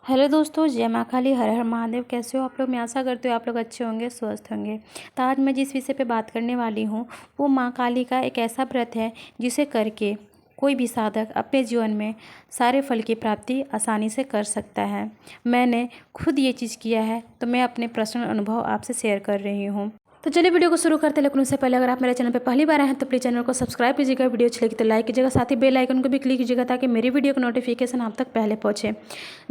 Hello दोस्तों, जय माँ काली, हर हर महादेव। कैसे हो आप लोग? मैं आशा करती हूँ आप लोग अच्छे होंगे, स्वस्थ होंगे। तो आज मैं जिस विषय पे बात करने वाली हूँ वो माँ काली का एक ऐसा व्रत है जिसे करके कोई भी साधक अपने जीवन में सारे फल की प्राप्ति आसानी से कर सकता है। मैंने खुद ये चीज़ किया है, तो मैं अपने पर्सनल अनुभव आपसे शेयर कर रही हूँ। तो चलिए वीडियो को शुरू करते हैं। लेकिन उससे पहले अगर आप मेरे चैनल पर पहली बार आए हैं तो प्लीज़ चैनल को सब्सक्राइब कीजिएगा, वीडियो अच्छी लगी तो लाइक कीजिएगा, साथ ही बेल आइकन को भी क्लिक कीजिएगा ताकि मेरी वीडियो का नोटिफिकेशन आप तक पहले पहुँचे।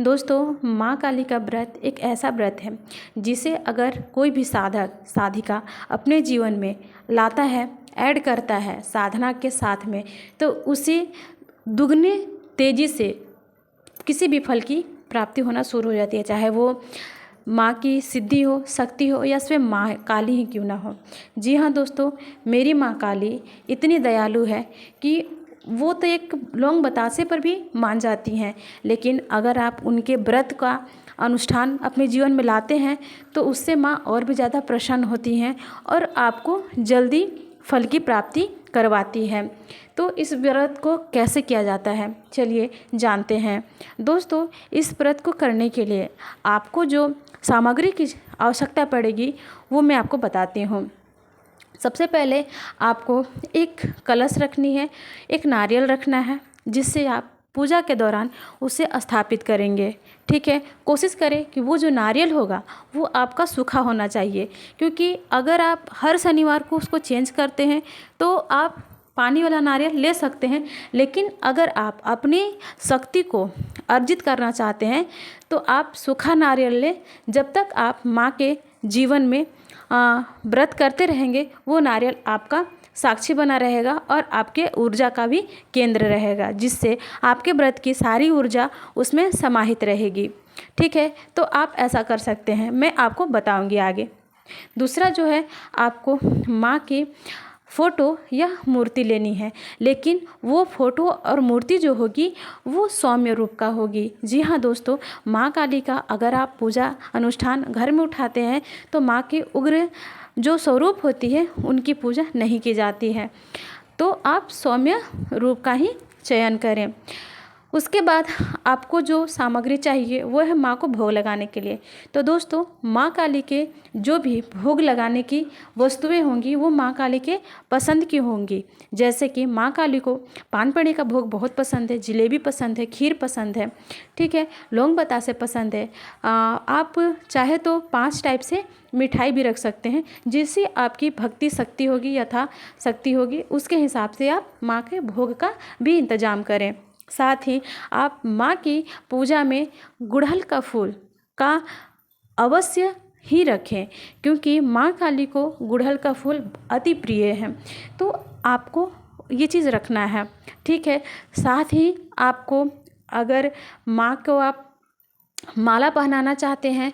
दोस्तों, माँ काली का व्रत एक ऐसा व्रत है जिसे अगर कोई भी साधक साधिका अपने जीवन में लाता है, ऐड करता है साधना के साथ में, तो उसे दुगने तेज़ी से किसी भी फल की प्राप्ति होना शुरू हो जाती है। चाहे वो माँ की सिद्धि हो, शक्ति हो, या स्वयं माँ काली ही क्यों ना हो। जी हाँ दोस्तों, मेरी माँ काली इतनी दयालु है कि वो तो एक लौंग बतासे पर भी मान जाती हैं। लेकिन अगर आप उनके व्रत का अनुष्ठान अपने जीवन में लाते हैं तो उससे माँ और भी ज़्यादा प्रसन्न होती हैं और आपको जल्दी फल की प्राप्ति करवाती है। तो इस व्रत को कैसे किया जाता है, चलिए जानते हैं। दोस्तों, इस व्रत को करने के लिए आपको जो सामग्री की आवश्यकता पड़ेगी वो मैं आपको बताती हूँ। सबसे पहले आपको एक कलश रखनी है, एक नारियल रखना है जिससे आप पूजा के दौरान उसे स्थापित करेंगे। ठीक है, कोशिश करें कि वो जो नारियल होगा वो आपका सूखा होना चाहिए, क्योंकि अगर आप हर शनिवार को उसको चेंज करते हैं तो आप पानी वाला नारियल ले सकते हैं। लेकिन अगर आप अपनी शक्ति को अर्जित करना चाहते हैं तो आप सूखा नारियल लें। जब तक आप माँ के जीवन में व्रत करते रहेंगे वो नारियल आपका साक्षी बना रहेगा और आपके ऊर्जा का भी केंद्र रहेगा, जिससे आपके व्रत की सारी ऊर्जा उसमें समाहित रहेगी। ठीक है, तो आप ऐसा कर सकते हैं, मैं आपको बताऊंगी आगे। दूसरा जो है, आपको माँ की फ़ोटो या मूर्ति लेनी है, लेकिन वो फ़ोटो और मूर्ति जो होगी वो सौम्य रूप का होगी। जी हाँ दोस्तों, माँ काली का अगर आप पूजा अनुष्ठान घर में उठाते हैं तो माँ की उग्र जो स्वरूप होती है उनकी पूजा नहीं की जाती है, तो आप सौम्य रूप का ही चयन करें। उसके बाद आपको जो सामग्री चाहिए वो है माँ को भोग लगाने के लिए। तो दोस्तों, माँ काली के जो भी भोग लगाने की वस्तुएं होंगी वो माँ काली के पसंद की होंगी। जैसे कि माँ काली को पान पेड़ी का भोग बहुत पसंद है, जलेबी पसंद है, खीर पसंद है। ठीक है, लौंग बतासे पसंद है। आप चाहे तो 5 टाइप से मिठाई भी रख सकते हैं, जिससे आपकी भक्ति शक्ति होगी, यथा शक्ति होगी, उसके हिसाब से आप माँ के भोग का भी इंतजाम करें। साथ ही आप माँ की पूजा में गुड़हल का फूल का अवश्य ही रखें, क्योंकि माँ काली को गुड़हल का फूल अति प्रिय है, तो आपको ये चीज़ रखना है। ठीक है, साथ ही आपको अगर माँ को आप माला पहनाना चाहते हैं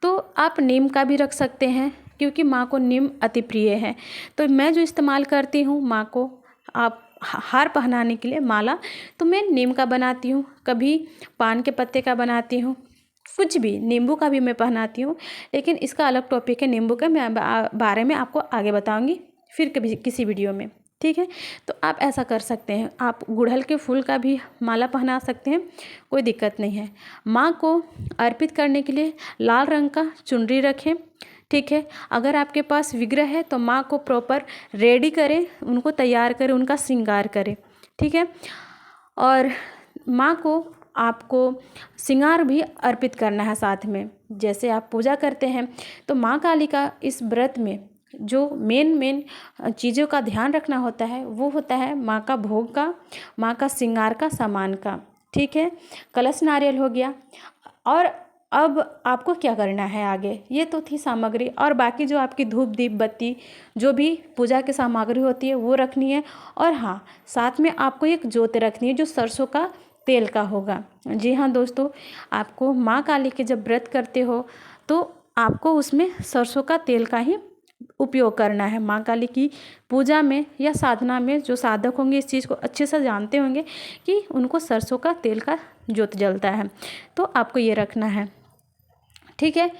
तो आप नीम का भी रख सकते हैं, क्योंकि माँ को नीम अति प्रिय है। तो मैं जो इस्तेमाल करती हूँ माँ को आप हार पहनाने के लिए माला, तो मैं नीम का बनाती हूँ, कभी पान के पत्ते का बनाती हूँ, कुछ भी, नींबू का भी मैं पहनाती हूँ। लेकिन इसका अलग टॉपिक है, नींबू के मैं बारे में आपको आगे बताऊँगी फिर कभी किसी वीडियो में। ठीक है, तो आप ऐसा कर सकते हैं, आप गुड़हल के फूल का भी माला पहना सकते हैं, कोई दिक्कत नहीं है। माँ को अर्पित करने के लिए लाल रंग का चुनरी रखें। ठीक है, अगर आपके पास विग्रह है तो माँ को प्रॉपर रेडी करें, उनको तैयार करें, उनका श्रृंगार करें। ठीक है, और माँ को आपको श्रृंगार भी अर्पित करना है साथ में। जैसे आप पूजा करते हैं तो माँ काली का इस व्रत में जो मेन चीज़ों का ध्यान रखना होता है वो होता है माँ का भोग का, माँ का श्रृंगार का, सामान का। ठीक है, कलश नारियल हो गया। और अब आपको क्या करना है आगे, ये तो थी सामग्री, और बाकी जो आपकी धूप दीप बत्ती जो भी पूजा की सामग्री होती है वो रखनी है। और हाँ, साथ में आपको एक ज्योत रखनी है जो सरसों का तेल का होगा। जी हाँ दोस्तों, आपको माँ काली के जब व्रत करते हो तो आपको उसमें सरसों का तेल का ही उपयोग करना है। माँ काली की पूजा में या साधना में जो साधक होंगे इस चीज़ को अच्छे से जानते होंगे कि उनको सरसों का तेल का ज्योत जलता है, तो आपको ये रखना है। ठीक है,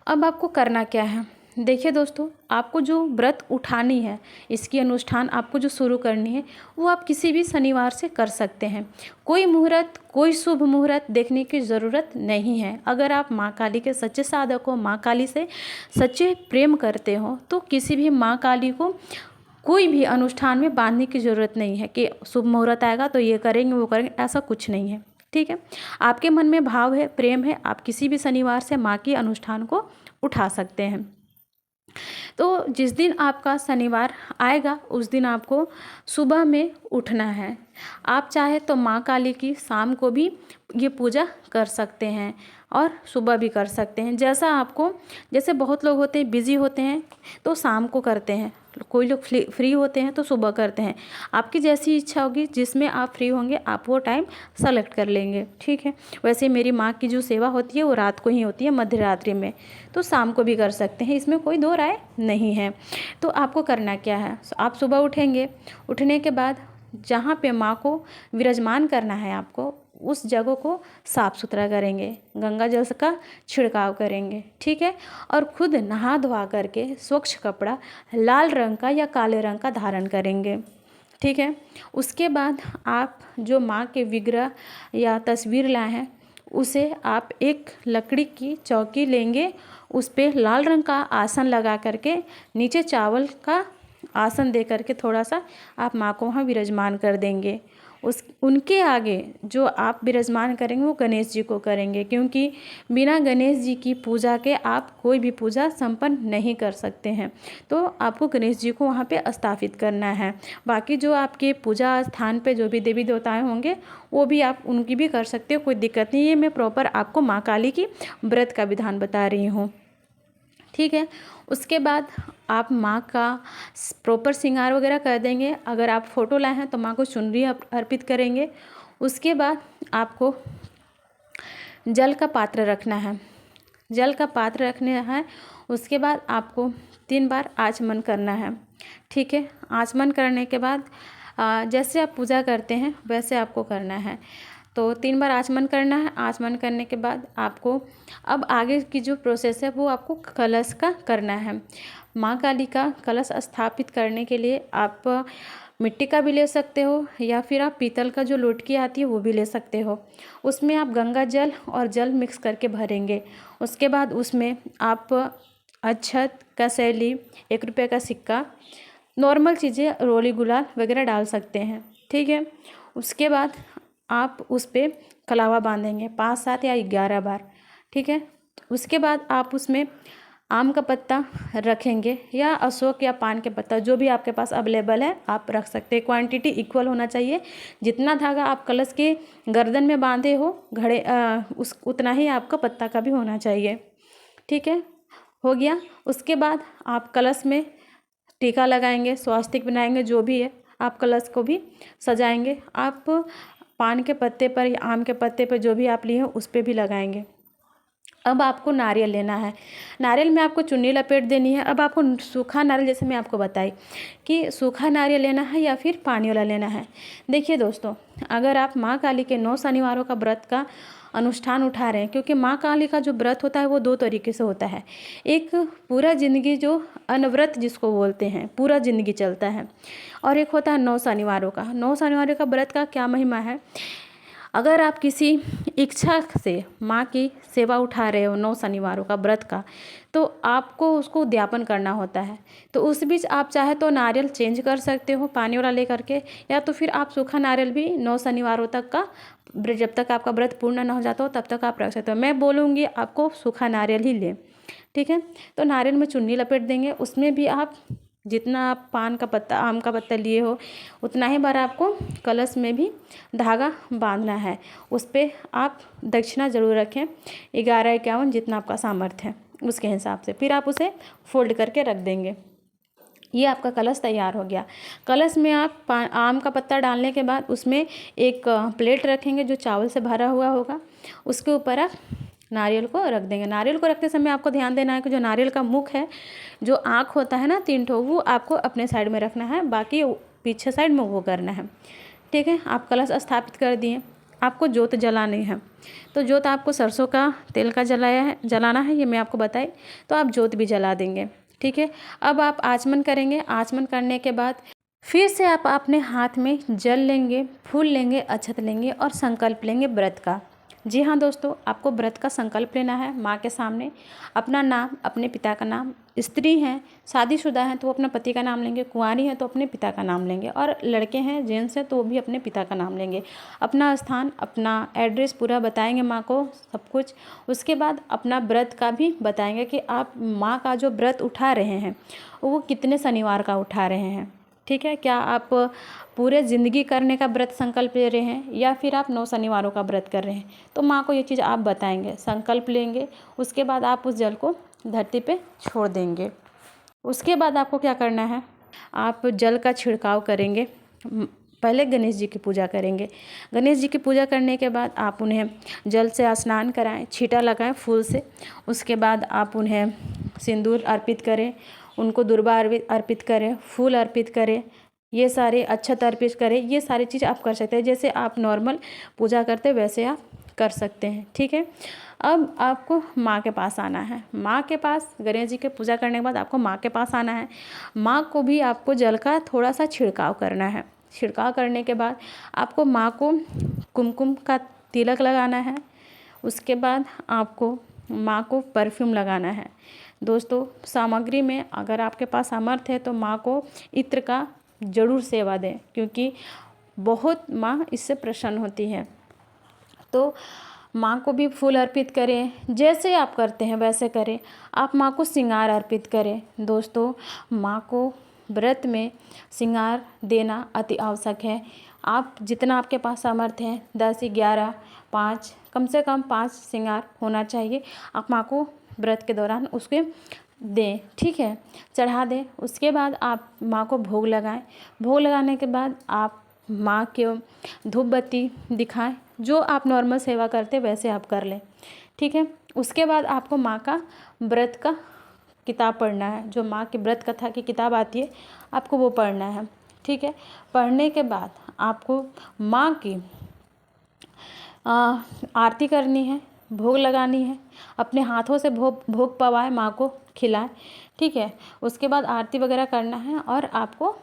अब आपको करना क्या है, देखिए दोस्तों, आपको जो व्रत उठानी है, इसकी अनुष्ठान आपको जो शुरू करनी है, वो आप किसी भी शनिवार से कर सकते हैं। कोई मुहूर्त, कोई शुभ मुहूर्त देखने की ज़रूरत नहीं है। अगर आप माँ काली के सच्चे साधक हो, माँ काली से सच्चे प्रेम करते हो, तो किसी भी माँ काली को कोई भी अनुष्ठान में बांधने की ज़रूरत नहीं है कि शुभ मुहूर्त आएगा तो ये करेंगे, वो करेंगे, ऐसा कुछ नहीं है। ठीक है, आपके मन में भाव है, प्रेम है, आप किसी भी शनिवार से माँ की अनुष्ठान को उठा सकते हैं। तो जिस दिन आपका शनिवार आएगा उस दिन आपको सुबह में उठना है। आप चाहे तो माँ काली की शाम को भी ये पूजा कर सकते हैं और सुबह भी कर सकते हैं, जैसा आपको, जैसे बहुत लोग होते हैं बिज़ी होते हैं तो शाम को करते हैं, कोई लोग फ्री होते हैं तो सुबह करते हैं। आपकी जैसी इच्छा होगी, जिसमें आप फ्री होंगे आप वो टाइम सेलेक्ट कर लेंगे। ठीक है, वैसे मेरी माँ की जो सेवा होती है वो रात को ही होती है, मध्य रात्रि में, तो शाम को भी कर सकते हैं, इसमें कोई दो राय नहीं है। तो आपको करना क्या है, आप सुबह उठेंगे, उठने के बाद जहाँ पे माँ को विराजमान करना है आपको, उस जगह को साफ़ सुथरा करेंगे, गंगा जल का छिड़काव करेंगे। ठीक है, और खुद नहा धोआ करके स्वच्छ कपड़ा लाल रंग का या काले रंग का धारण करेंगे। ठीक है, उसके बाद आप जो माँ के विग्रह या तस्वीर लाए हैं, उसे आप एक लकड़ी की चौकी लेंगे, उस पर लाल रंग का आसन लगा करके नीचे चावल का आसन दे करके थोड़ा सा आप माँ को वहाँ विराजमान कर देंगे। उनके आगे जो आप विराजमान करेंगे वो गणेश जी को करेंगे, क्योंकि बिना गणेश जी की पूजा के आप कोई भी पूजा संपन्न नहीं कर सकते हैं। तो आपको गणेश जी को वहाँ पे स्थापित करना है। बाकी जो आपके पूजा स्थान पे जो भी देवी देवताएं होंगे वो भी आप उनकी भी कर सकते हो, कोई दिक्कत नहीं है। मैं प्रॉपर आपको माँ काली की व्रत का विधान बता रही हूँ। ठीक है, उसके बाद आप माँ का प्रॉपर श्रृंगार वगैरह कर देंगे। अगर आप फ़ोटो लाए हैं तो माँ को चुनरी अर्पित करेंगे। उसके बाद आपको जल का पात्र रखना है, जल का पात्र रखना है। उसके बाद आपको 3 बार आचमन करना है। ठीक है, आचमन करने के बाद जैसे आप पूजा करते हैं वैसे आपको करना है। तो 3 बार आचमन करना है। आचमन करने के बाद आपको अब आगे की जो प्रोसेस है वो आपको कलश का करना है। माँ काली का कलश स्थापित करने के लिए आप मिट्टी का भी ले सकते हो या फिर आप पीतल का जो लोटकी आती है वो भी ले सकते हो। उसमें आप गंगा जल और जल मिक्स करके भरेंगे। उसके बाद उसमें आप अक्षत, कसैली, 1 रुपये का सिक्का, नॉर्मल चीज़ें, रोली गुलाल वगैरह डाल सकते हैं। ठीक है, उसके बाद आप उस पर कलावा बांधेंगे 5, 7 या 11 बार। ठीक है, उसके बाद आप उसमें आम का पत्ता रखेंगे या अशोक या पान के पत्ता, जो भी आपके पास अवेलेबल है आप रख सकते हैं। क्वांटिटी इक्वल होना चाहिए। जितना धागा आप कलश के गर्दन में बांधे हो घड़े उतना ही आपका पत्ता का भी होना चाहिए। ठीक है, हो गया। उसके बाद आप कलश में टीका लगाएंगे, स्वास्तिक बनाएंगे, जो भी है आप कलश को भी सजाएंगे। आप पान के पत्ते पर या आम के पत्ते पर जो भी आप लिए हो उस पर भी लगाएंगे। अब आपको नारियल लेना है। नारियल में आपको चुन्नी लपेट देनी है। अब आपको सूखा नारियल, जैसे मैं आपको बताई कि सूखा नारियल लेना है या फिर पानी वाला लेना है। देखिए दोस्तों, अगर आप माँ काली के 9 शनिवारों का व्रत का अनुष्ठान उठा रहे हैं, क्योंकि माँ काली का जो व्रत होता है वो 2 तरीके से होता है। एक पूरा ज़िंदगी जो अनव्रत जिसको बोलते हैं, पूरा ज़िंदगी चलता है, और एक होता है 9 शनिवारों का। 9 शनिवारों का व्रत का क्या महिमा है। अगर आप किसी इच्छा से माँ की सेवा उठा रहे हो 9 शनिवारों का व्रत का, तो आपको उसको उद्यापन करना होता है। तो उस बीच आप चाहे तो नारियल चेंज कर सकते हो पानी वाला लेकर के, या तो फिर आप सूखा नारियल भी 9 शनिवारों तक का, जब तक आपका व्रत पूर्ण ना हो जाता हो तब तक आप रख सकते हो। मैं बोलूँगी आपको सूखा नारियल ही लें। ठीक है, तो नारियल में चुन्नी लपेट देंगे। उसमें भी आप जितना आप पान का पत्ता, आम का पत्ता लिए हो उतना ही बार आपको कलश में भी धागा बांधना है। उस पर आप दक्षिणा ज़रूर रखें, 11-51 जितना आपका सामर्थ्य है उसके हिसाब से। फिर आप उसे फोल्ड करके रख देंगे। ये आपका कलश तैयार हो गया। कलश में आप आम का पत्ता डालने के बाद उसमें एक प्लेट रखेंगे जो चावल से भरा हुआ होगा। उसके ऊपर आप नारियल को रख देंगे। नारियल को रखते समय आपको ध्यान देना है कि जो नारियल का मुख है, जो आँख होता है ना 3 ठो, वो आपको अपने साइड में रखना है, बाकी पीछे साइड में वो करना है। ठीक है, आप कलश स्थापित कर दिए। आपको जोत जलानी है, तो जोत आपको सरसों का तेल का जलाना है, ये मैं आपको बताई, तो आप जोत भी जला देंगे। ठीक है। अब आप आचमन करेंगे। आचमन करने के बाद फिर से आप अपने हाथ में जल लेंगे, फूल लेंगे, अक्षत लेंगे और संकल्प लेंगे व्रत का। जी हाँ दोस्तों, आपको व्रत का संकल्प लेना है माँ के सामने। अपना नाम, अपने पिता का नाम, स्त्री हैं, शादीशुदा हैं तो वो अपने पति का नाम लेंगे, कुंवारी हैं तो अपने पिता का नाम लेंगे, और लड़के हैं, जेंट्स हैं तो वो भी अपने पिता का नाम लेंगे। अपना स्थान, अपना एड्रेस पूरा बताएंगे माँ को, सब कुछ। उसके बाद अपना व्रत का भी बताएंगे कि आप माँ का जो व्रत उठा रहे हैं वो कितने शनिवार का उठा रहे हैं। ठीक है, क्या आप पूरे ज़िंदगी करने का व्रत संकल्प ले रहे हैं या फिर आप 9 शनिवारों का व्रत कर रहे हैं, तो माँ को ये चीज़ आप बताएंगे, संकल्प लेंगे। उसके बाद आप उस जल को धरती पे छोड़ देंगे। उसके बाद आपको क्या करना है, आप जल का छिड़काव करेंगे। पहले गणेश जी की पूजा करेंगे। गणेश जी की पूजा करने के बाद आप उन्हें जल से स्नान कराएं, छींटा लगाएं फूल से। उसके बाद आप उन्हें सिंदूर अर्पित करें, उनको दुर्वा अर्पित करें, फूल अर्पित करें, ये सारे अक्षत अर्पित करें। ये सारी चीज़ आप कर सकते हैं, जैसे आप नॉर्मल पूजा करते हैं वैसे आप कर सकते हैं। ठीक है, अब आपको माँ के पास आना है। माँ के पास गणेश जी की पूजा करने के बाद आपको माँ के पास आना है। माँ को भी आपको जल का थोड़ा सा छिड़काव करना है। छिड़काव करने के बाद आपको माँ को कुमकुम का तिलक लगाना है। उसके बाद आपको माँ को परफ्यूम लगाना है। दोस्तों, सामग्री में अगर आपके पास सामर्थ्य है तो माँ को इत्र का ज़रूर सेवा दें, क्योंकि बहुत माँ इससे प्रसन्न होती है। तो माँ को भी फूल अर्पित करें, जैसे आप करते हैं वैसे करें। आप माँ को श्रृंगार अर्पित करें। दोस्तों, माँ को व्रत में श्रृंगार देना अति आवश्यक है। आप जितना आपके पास सामर्थ्य है, 10, 11, 5, कम से कम 5 श्रृंगार होना चाहिए। आप माँ को व्रत के दौरान उसके दें, ठीक है, चढ़ा दें। उसके बाद आप माँ को भोग लगाएं। भोग लगाने के बाद आप माँ के धूप बत्ती दिखाएं। जो आप नॉर्मल सेवा करते वैसे आप कर लें, ठीक है। उसके बाद आपको माँ का व्रत का किताब पढ़ना है। जो माँ की व्रत कथा की किताब आती है, आपको वो पढ़ना है, ठीक है। पढ़ने के बाद आपको माँ की आरती करनी है, भोग लगानी है। अपने हाथों से भोग पवाएं, माँ को खिलाएं, ठीक है। उसके बाद आरती वगैरह करना है और आपको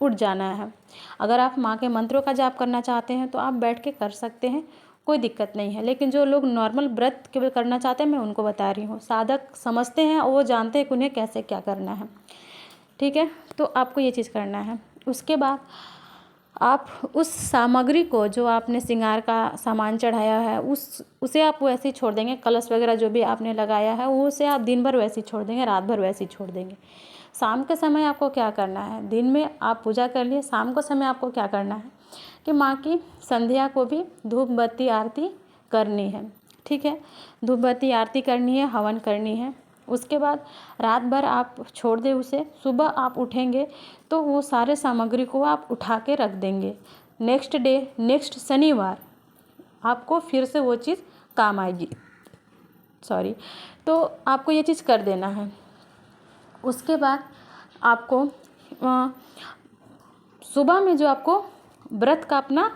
उठ जाना है। अगर आप माँ के मंत्रों का जाप करना चाहते हैं तो आप बैठ के कर सकते हैं, कोई दिक्कत नहीं है। लेकिन जो लोग नॉर्मल व्रत केवल करना चाहते हैं, मैं उनको बता रही हूँ। साधक समझते हैं और वो जानते हैं कि उन्हें कैसे क्या करना है, ठीक है। तो आपको ये चीज़ करना है। उसके बाद आप उस सामग्री को, जो आपने श्रृंगार का सामान चढ़ाया है, उसे आप वैसे ही छोड़ देंगे। कलश वगैरह जो भी आपने लगाया है वो उसे आप दिन भर वैसे ही छोड़ देंगे, रात भर वैसे ही छोड़ देंगे। शाम के समय आपको क्या करना है, दिन में आप पूजा कर लिए, शाम के समय आपको क्या करना है कि माँ की संध्या को भी धूप बत्ती आरती करनी है, ठीक है। धूप बत्ती आरती करनी है, हवन करनी है। उसके बाद रात भर आप छोड़ दें उसे। सुबह आप उठेंगे तो वो सारे सामग्री को आप उठा के रख देंगे। नेक्स्ट डे, नेक्स्ट शनिवार आपको फिर से वो चीज़ काम आएगी, सॉरी। तो आपको ये चीज़ कर देना है। उसके बाद आपको सुबह में जो आपको व्रत का अपना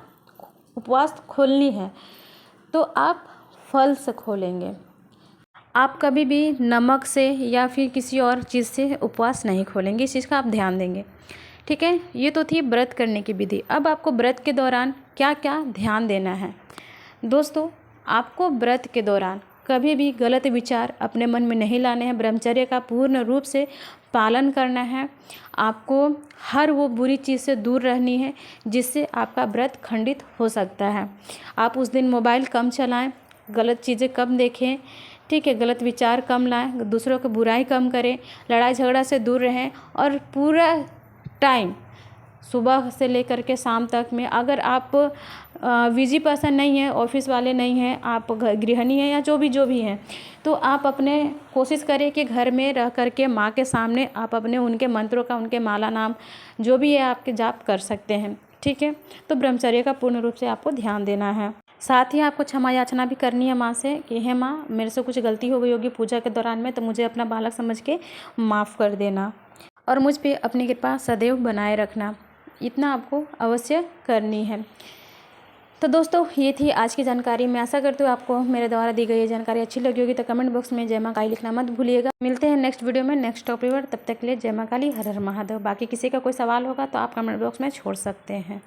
उपवास खोलनी है, तो आप फल से खोलेंगे। आप कभी भी नमक से या फिर किसी और चीज़ से उपवास नहीं खोलेंगे। इस चीज़ का आप ध्यान देंगे, ठीक है। ये तो थी व्रत करने की विधि। अब आपको व्रत के दौरान क्या क्या ध्यान देना है। दोस्तों, आपको व्रत के दौरान कभी भी गलत विचार अपने मन में नहीं लाने हैं। ब्रह्मचर्य का पूर्ण रूप से पालन करना है। आपको हर वो बुरी चीज़ से दूर रहनी है जिससे आपका व्रत खंडित हो सकता है। आप उस दिन मोबाइल कम चलाएं, गलत चीज़ें कम देखें, ठीक है। गलत विचार कम लाएं, दूसरों की बुराई कम करें, लड़ाई झगड़ा से दूर रहें। और पूरा टाइम सुबह से लेकर के शाम तक में, अगर आप बिजी पर्सन नहीं है, ऑफिस वाले नहीं हैं, आप गृहिणी हैं या जो भी हैं, तो आप अपने कोशिश करें कि घर में रह करके माँ के सामने आप अपने उनके मंत्रों का, उनके माला नाम जो भी है आपके जाप कर सकते हैं, ठीक है। तो ब्रह्मचर्य का पूर्ण रूप से आपको ध्यान देना है। साथ ही आपको क्षमा याचना भी करनी है माँ से कि हे माँ, मेरे से कुछ गलती हो गई होगी पूजा के दौरान में, तो मुझे अपना बालक समझ के माफ़ कर देना और मुझ पे अपनी कृपा सदैव बनाए रखना। इतना आपको अवश्य करनी है। तो दोस्तों ये थी आज की जानकारी। मैं आशा करती हूँ आपको मेरे द्वारा दी गई ये जानकारी अच्छी लगी होगी। तो कमेंट बॉक्स में जय माँ काली लिखना मत भूलिएगा। मिलते हैं नेक्स्ट वीडियो में नेक्स्ट टॉपिक पर। तब तक के लिए जय माँ काली, हर हर महादेव। बाकी किसी का कोई सवाल होगा तो आप कमेंट बॉक्स में छोड़ सकते हैं।